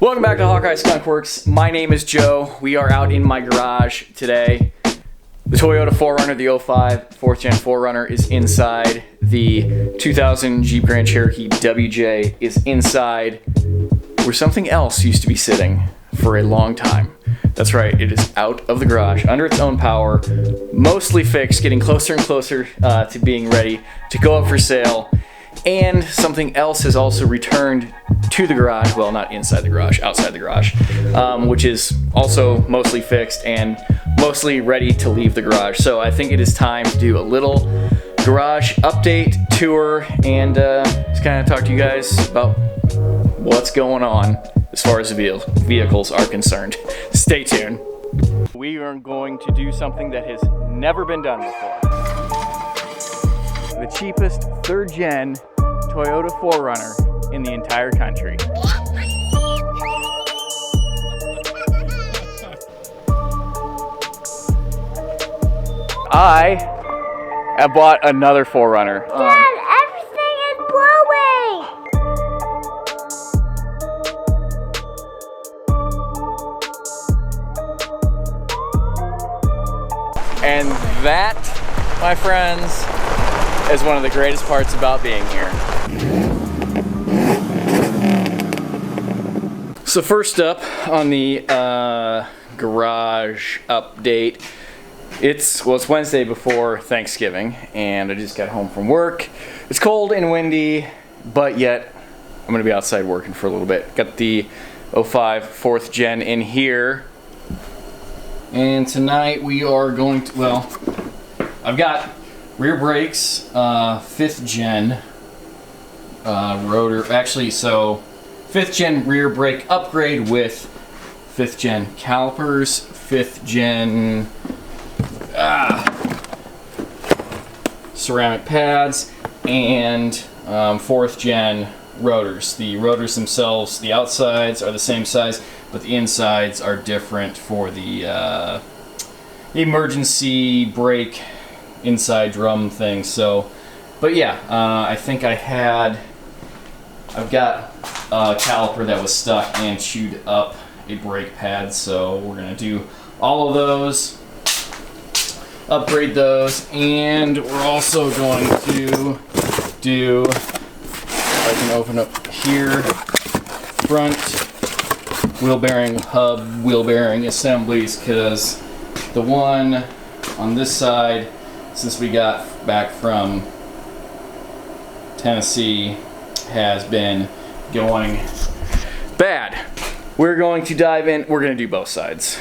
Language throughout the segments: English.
Welcome back to Hawkeye Skunk Works. My name is Joe. We are out in my garage today. The Toyota 4Runner, the 05 4th Gen 4Runner is inside. The 2000 Jeep Grand Cherokee WJ is inside, where something else used to be sitting for a long time. That's right, it is out of the garage, under its own power, mostly fixed, getting closer and closer to being ready to go up for sale. And something else has also returned to the garage, well, not inside the garage, outside the garage, which is also mostly fixed and mostly ready to leave the garage. So I think it is time to do a little garage update tour and just kind of talk to you guys about what's going on as far as the vehicles are concerned. Stay tuned. We are going to do something that has never been done before. The cheapest 3rd Gen Toyota 4Runner in the entire country. I have bought another 4Runner. Dad, everything is blowing! And that, my friends, is one of the greatest parts about being here. So first up on the garage update, it's Wednesday before Thanksgiving, and I just got home from work. It's cold and windy, but yet I'm gonna be outside working for a little bit. Got the 05 4th Gen in here, and tonight we are going to, well, I've got rear brakes, 5th Gen rotor, actually, so 5th Gen rear brake upgrade with 5th Gen calipers, 5th Gen ceramic pads, and 4th Gen rotors. The rotors themselves, the outsides are the same size, but the insides are different for the emergency brake inside drum thing. So, but yeah, I think I've got a caliper that was stuck and chewed up a brake pad, so we're gonna do all of those, upgrade those, and we're also going to do, I can open up here, front wheel bearing hub, wheel bearing assemblies, because the one on this side, since we got back from Tennessee, has been going bad. We're going to dive in, we're going to do both sides.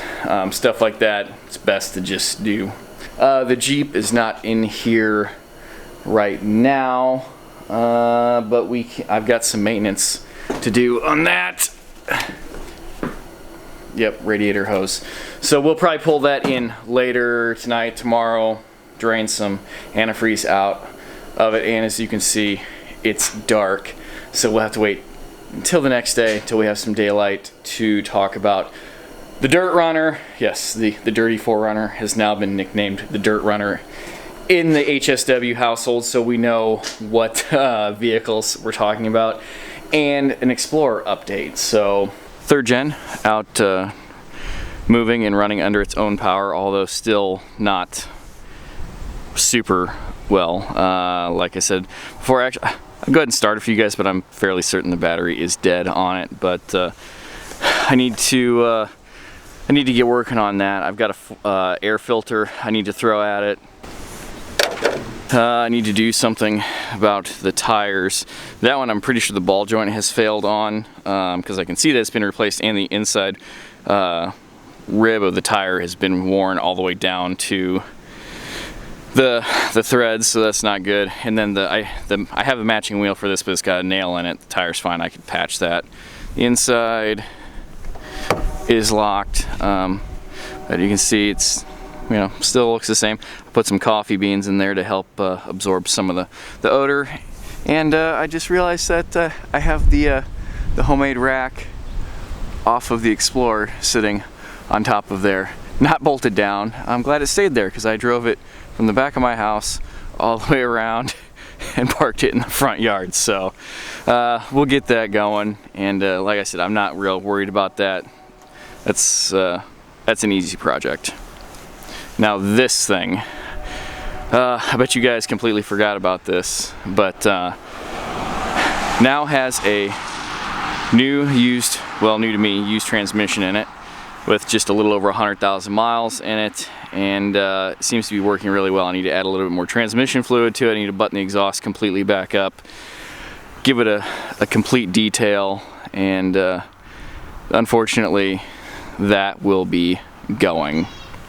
Stuff like that, it's best to just do. The Jeep is not in here right now, but I've got some maintenance to do on that. Yep, radiator hose. So we'll probably pull that in later tonight, tomorrow, drain some antifreeze out of it, and as you can see, it's dark, so we'll have to wait until the next day, till we have some daylight, to talk about the Dirt Runner. Yes, the Dirty 4Runner has now been nicknamed the Dirt Runner in the HSW household, so we know what vehicles we're talking about, and an Explorer update. So 3rd Gen out moving and running under its own power, although still not super well. Like I said before, actually, I'll go ahead and start it for you guys, but I'm fairly certain the battery is dead on it. But I need to get working on that. I've got a air filter I need to throw at it. I need to do something about the tires. That one I'm pretty sure the ball joint has failed on, because I can see that it's been replaced, and the inside rib of the tire has been worn all the way down to the threads, so that's not good. And then I have a matching wheel for this, but it's got a nail in it. The tire's fine, I could patch that. The inside is locked, but you can see it's, you know, still looks the same. I put some coffee beans in there to help absorb some of the odor, and I just realized that I have the homemade rack off of the Explorer sitting on top of there, not bolted down. I'm glad it stayed there, because I drove it from the back of my house all the way around and parked it in the front yard. So we'll get that going, and like I said, I'm not real worried about that. That's an easy project. Now this thing, I bet you guys completely forgot about this, but now has a new to me, used transmission in it with just a little over 100,000 miles in it, and it seems to be working really well. I need to add a little bit more transmission fluid to it. I need to button the exhaust completely back up, give it a complete detail, and unfortunately that will be going.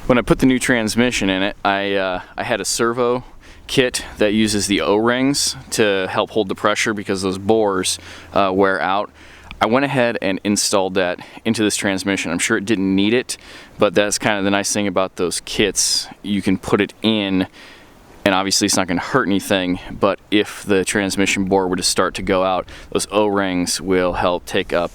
When I put the new transmission in it, I had a servo kit that uses the O-rings to help hold the pressure because those bores wear out. I went ahead and installed that into this transmission. I'm sure it didn't need it, but that's kind of the nice thing about those kits. You can put it in, and obviously it's not going to hurt anything, but if the transmission bore were to start to go out, those O-rings will help take up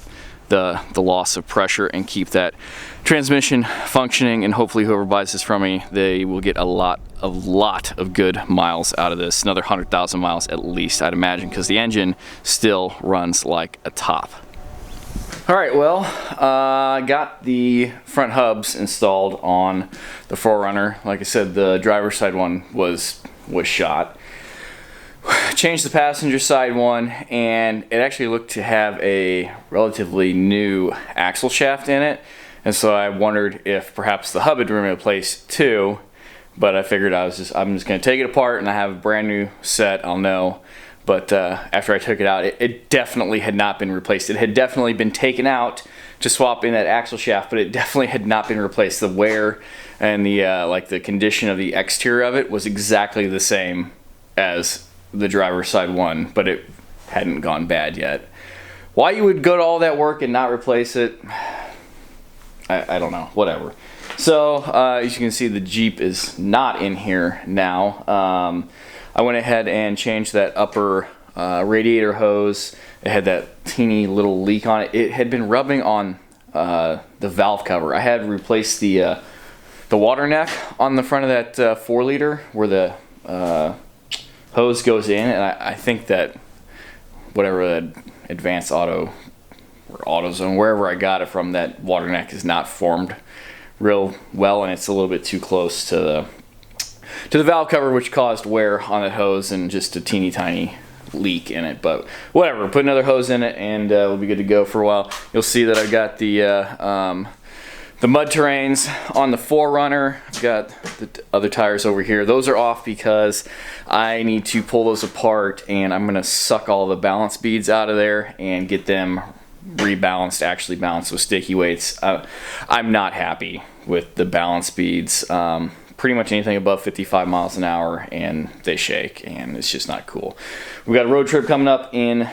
the loss of pressure and keep that transmission functioning, and hopefully whoever buys this from me, they will get a lot of good miles out of this. Another 100,000 miles at least, I'd imagine, because the engine still runs like a top. All right, well, I got the front hubs installed on the 4Runner. Like I said, the driver's side one was shot. Changed the passenger side one, and it actually looked to have a relatively new axle shaft in it, and so I wondered if perhaps the hub had been replaced too, but I figured I'm just going to take it apart and I have a brand new set, I'll know. But after I took it out, it definitely had not been replaced. It had definitely been taken out to swap in that axle shaft, but it definitely had not been replaced. The wear and the like the condition of the exterior of it was exactly the same as the driver's side one, but it hadn't gone bad yet. Why you would go to all that work and not replace it, I don't know, whatever. So as you can see, the Jeep is not in here now. I went ahead and changed that upper radiator hose. It had that teeny little leak on it. It had been rubbing on the valve cover. I had replaced the water neck on the front of that 4-liter where the hose goes in, and I think that whatever that Advanced Auto or AutoZone, wherever I got it from, that water neck is not formed real well, and it's a little bit too close to the valve cover, which caused wear on that hose and just a teeny tiny leak in it. But whatever, put another hose in it and we'll be good to go for a while. You'll see that I've got the mud terrains on the 4Runner. I've got the other tires over here. Those are off because I need to pull those apart, and I'm going to suck all the balance beads out of there and get them rebalanced, actually balanced with sticky weights. I'm not happy with the balance beads. Pretty much anything above 55 miles an hour and they shake, and it's just not cool. We've got a road trip coming up in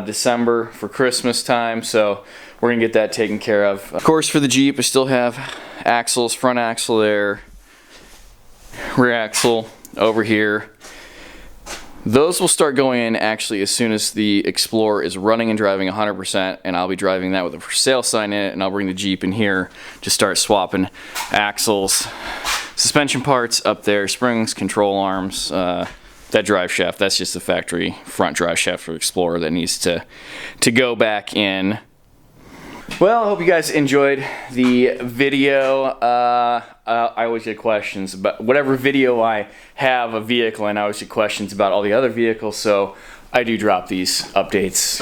December for Christmas time, so we're gonna get that taken care of. Of course, for the Jeep, I still have axles, front axle there, rear axle over here. Those will start going in actually as soon as the Explorer is running and driving 100%, and I'll be driving that with a for sale sign in it, and I'll bring the Jeep in here to start swapping axles, suspension parts up there, springs, control arms, that drive shaft. That's just the factory front drive shaft for Explorer that needs to go back in. Well, I hope you guys enjoyed the video. I always get questions about whatever video I have a vehicle in. I always get questions about all the other vehicles, so I do drop these updates,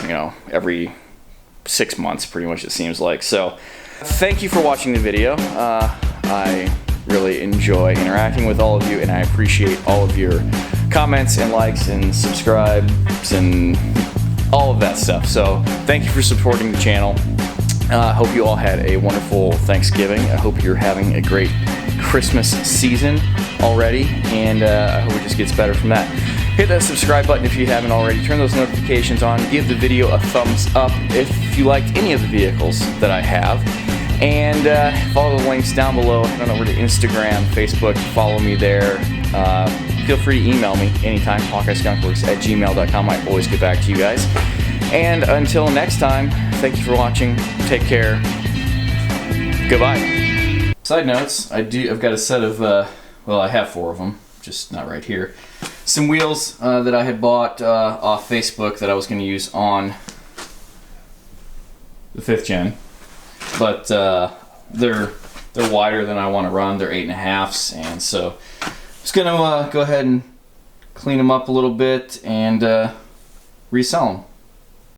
every 6 months, pretty much it seems like. So, thank you for watching the video. I really enjoy interacting with all of you, and I appreciate all of your comments and likes and subscribes and all of that stuff. So, thank you for supporting the channel. I hope you all had a wonderful Thanksgiving. I hope you're having a great Christmas season already, and I hope it just gets better from that. Hit that subscribe button if you haven't already. Turn those notifications on. Give the video a thumbs up if you liked any of the vehicles that I have. And follow the links down below. Head on over to Instagram, Facebook. Follow me there. Feel free to email me anytime, HawkeyeSkunkWorks@gmail.com. I always get back to you guys. And until next time, thank you for watching. Take care. Goodbye. Side notes, I've got a set of, I have 4 of them, just not right here. some wheels that I had bought off Facebook that I was going to use on the 5th gen, but they're wider than I want to run. They're 8.5s, and so I'm just going to go ahead and clean them up a little bit and resell them.